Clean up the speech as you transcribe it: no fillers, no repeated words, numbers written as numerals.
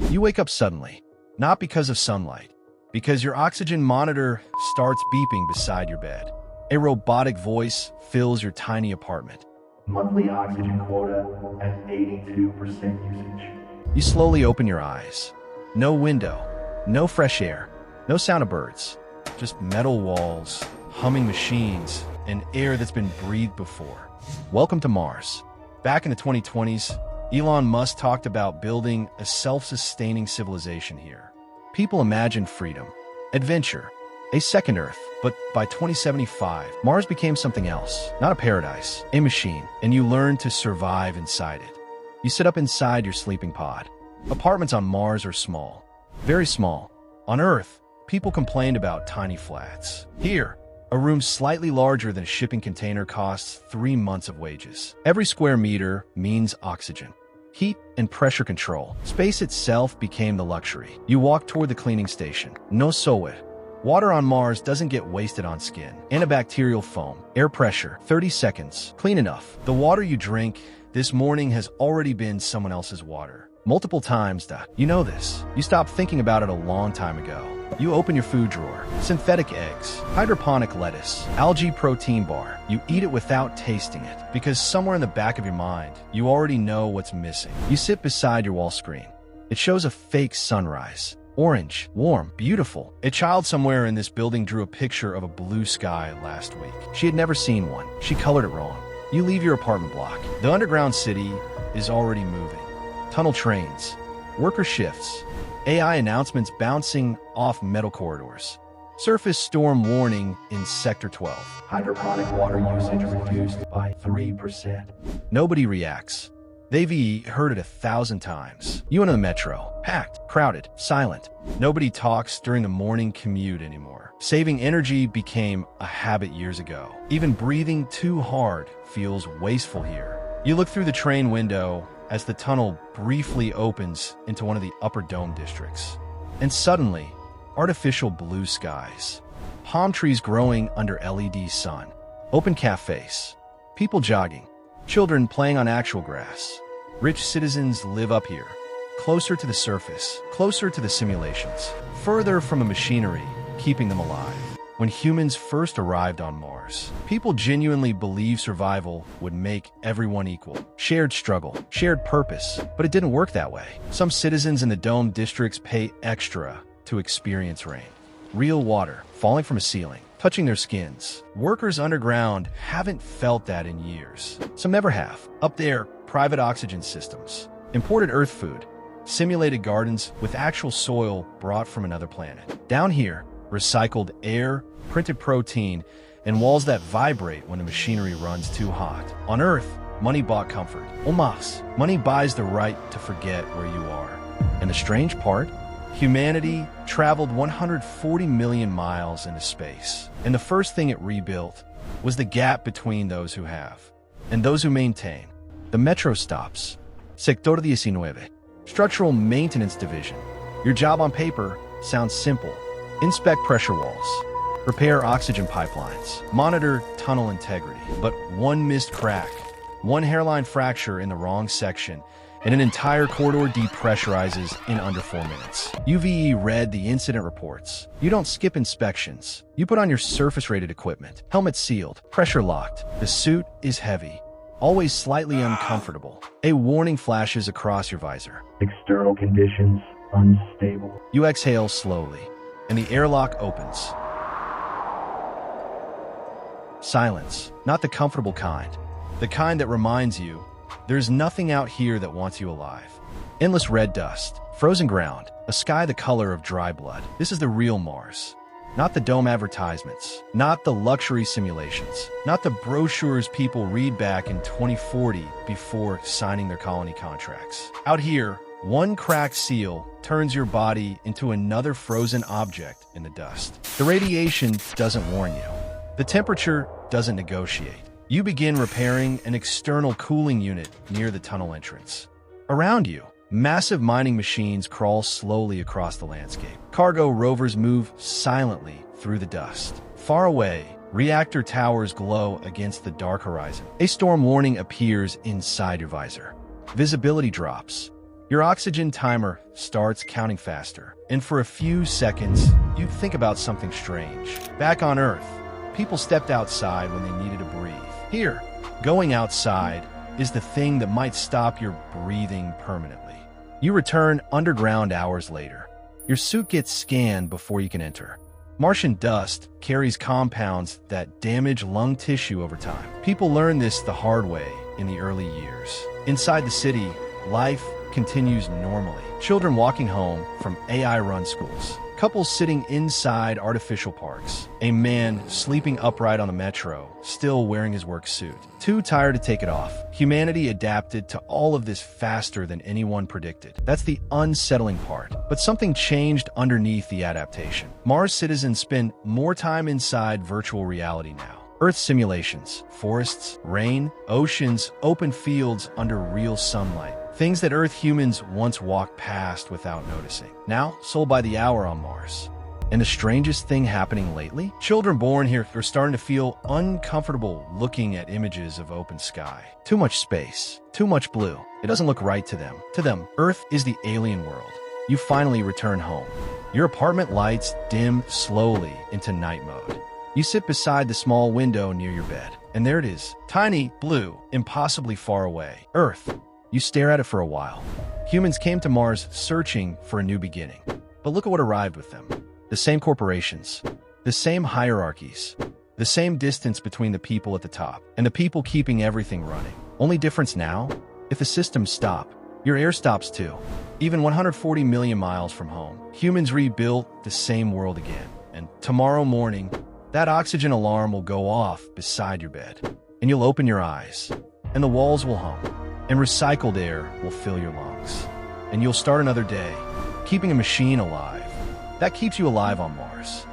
You wake up suddenly, not because of sunlight, because your oxygen monitor starts beeping beside your bed. A robotic voice fills your tiny apartment. Monthly oxygen quota at 82% usage. You slowly open your eyes. No window, no fresh air, no sound of birds, just metal walls, humming machines, and air that's been breathed before. Welcome to Mars. Back in the 2020s, Elon Musk talked about building a self-sustaining civilization here. People imagined freedom, adventure, a second Earth. But by 2075, Mars became something else. Not a paradise, a machine, and you learn to survive inside it. You sit up inside your sleeping pod. Apartments on Mars are small, very small. On Earth, people complained about tiny flats. Here, a room slightly larger than a shipping container costs 3 months of wages. Every square meter means oxygen, heat, and pressure control. Space itself became the luxury. You walk toward the cleaning station. No soe. Water on Mars doesn't get wasted on skin. Antibacterial foam, air pressure, 30 seconds, clean enough. The water you drink this morning has already been someone else's water. Multiple times, you know this. You stopped thinking about it a long time ago. You open your food drawer. Synthetic eggs, hydroponic lettuce, algae protein bar. You eat it without tasting it, because somewhere in the back of your mind, you already know what's missing. You sit beside your wall screen. It shows a fake sunrise. Orange, warm, beautiful. A child somewhere in this building drew a picture of a blue sky last week. She had never seen one. She colored it wrong. You leave your apartment block. The underground city is already moving. Tunnel trains, worker shifts, AI announcements bouncing off metal corridors. Surface storm warning in Sector 12. Hydroponic water usage reduced by 3%. Nobody reacts. They've heard it 1,000 times. You enter the metro. Packed, crowded, silent. Nobody talks during the morning commute anymore. Saving energy became a habit years ago. Even breathing too hard feels wasteful here. You look through the train window as the tunnel briefly opens into one of the upper dome districts. And suddenly, artificial blue skies. Palm trees growing under LED sun. Open cafes. People jogging. Children playing on actual grass. Rich citizens live up here, closer to the surface, closer to the simulations, further from the machinery, keeping them alive. When humans first arrived on Mars, people genuinely believed survival would make everyone equal. Shared struggle, shared purpose, but it didn't work that way. Some citizens in the dome districts pay extra to experience rain. Real water falling from a ceiling, touching their skins. Workers underground haven't felt that in years. Some never have. Up there, private oxygen systems, imported Earth food, simulated gardens with actual soil brought from another planet. Down here, recycled air, printed protein, and walls that vibrate when the machinery runs too hot. On Earth, money bought comfort. Almost. Money buys the right to forget where you are. And the strange part? Humanity traveled 140 million miles into space, and the first thing it rebuilt was the gap between those who have and those who maintain. The metro stops. Sector 19. Structural Maintenance Division. Your job on paper sounds simple. Inspect pressure walls. Repair oxygen pipelines. Monitor tunnel integrity. But one missed crack, one hairline fracture in the wrong section, and an entire corridor depressurizes in under 4 minutes. You've read the incident reports. You don't skip inspections. You put on your surface-rated equipment. Helmet sealed, pressure locked. The suit is heavy, always slightly uncomfortable. A warning flashes across your visor. External conditions unstable. You exhale slowly, and the airlock opens. Silence, not the comfortable kind. The kind that reminds you there's nothing out here that wants you alive. Endless red dust, frozen ground, a sky the color of dry blood. This is the real Mars. Not the dome advertisements, not the luxury simulations, not the brochures people read back in 2040 before signing their colony contracts. Out here, one cracked seal turns your body into another frozen object in the dust. The radiation doesn't warn you. The temperature doesn't negotiate. You begin repairing an external cooling unit near the tunnel entrance. Around you, massive mining machines crawl slowly across the landscape. Cargo rovers move silently through the dust. Far away, reactor towers glow against the dark horizon. A storm warning appears inside your visor. Visibility drops. Your oxygen timer starts counting faster, and for a few seconds, you think about something strange. Back on Earth, people stepped outside when they needed to breathe. Here, going outside is the thing that might stop your breathing permanently. You return underground hours later. Your suit gets scanned before you can enter. Martian dust carries compounds that damage lung tissue over time. People learn this the hard way in the early years. Inside the city, life continues normally. Children walking home from AI-run schools. Couples sitting inside artificial parks. A man sleeping upright on the metro, still wearing his work suit. Too tired to take it off. Humanity adapted to all of this faster than anyone predicted. That's the unsettling part. But something changed underneath the adaptation. Mars citizens spend more time inside virtual reality now. Earth simulations, forests, rain, oceans, open fields under real sunlight. Things that Earth humans once walked past without noticing. Now, sold by the hour on Mars. And the strangest thing happening lately? Children born here are starting to feel uncomfortable looking at images of open sky. Too much space. Too much blue. It doesn't look right to them. To them, Earth is the alien world. You finally return home. Your apartment lights dim slowly into night mode. You sit beside the small window near your bed. And there it is. Tiny, blue, impossibly far away. Earth. You stare at it for a while. Humans came to Mars searching for a new beginning. But look at what arrived with them. The same corporations, the same hierarchies, the same distance between the people at the top, and the people keeping everything running. Only difference now? If the systems stop, your air stops too. Even 140 million miles from home, humans rebuilt the same world again. And tomorrow morning, that oxygen alarm will go off beside your bed. And you'll open your eyes, and the walls will hum. And recycled air will fill your lungs. And you'll start another day, keeping a machine alive. That keeps you alive on Mars.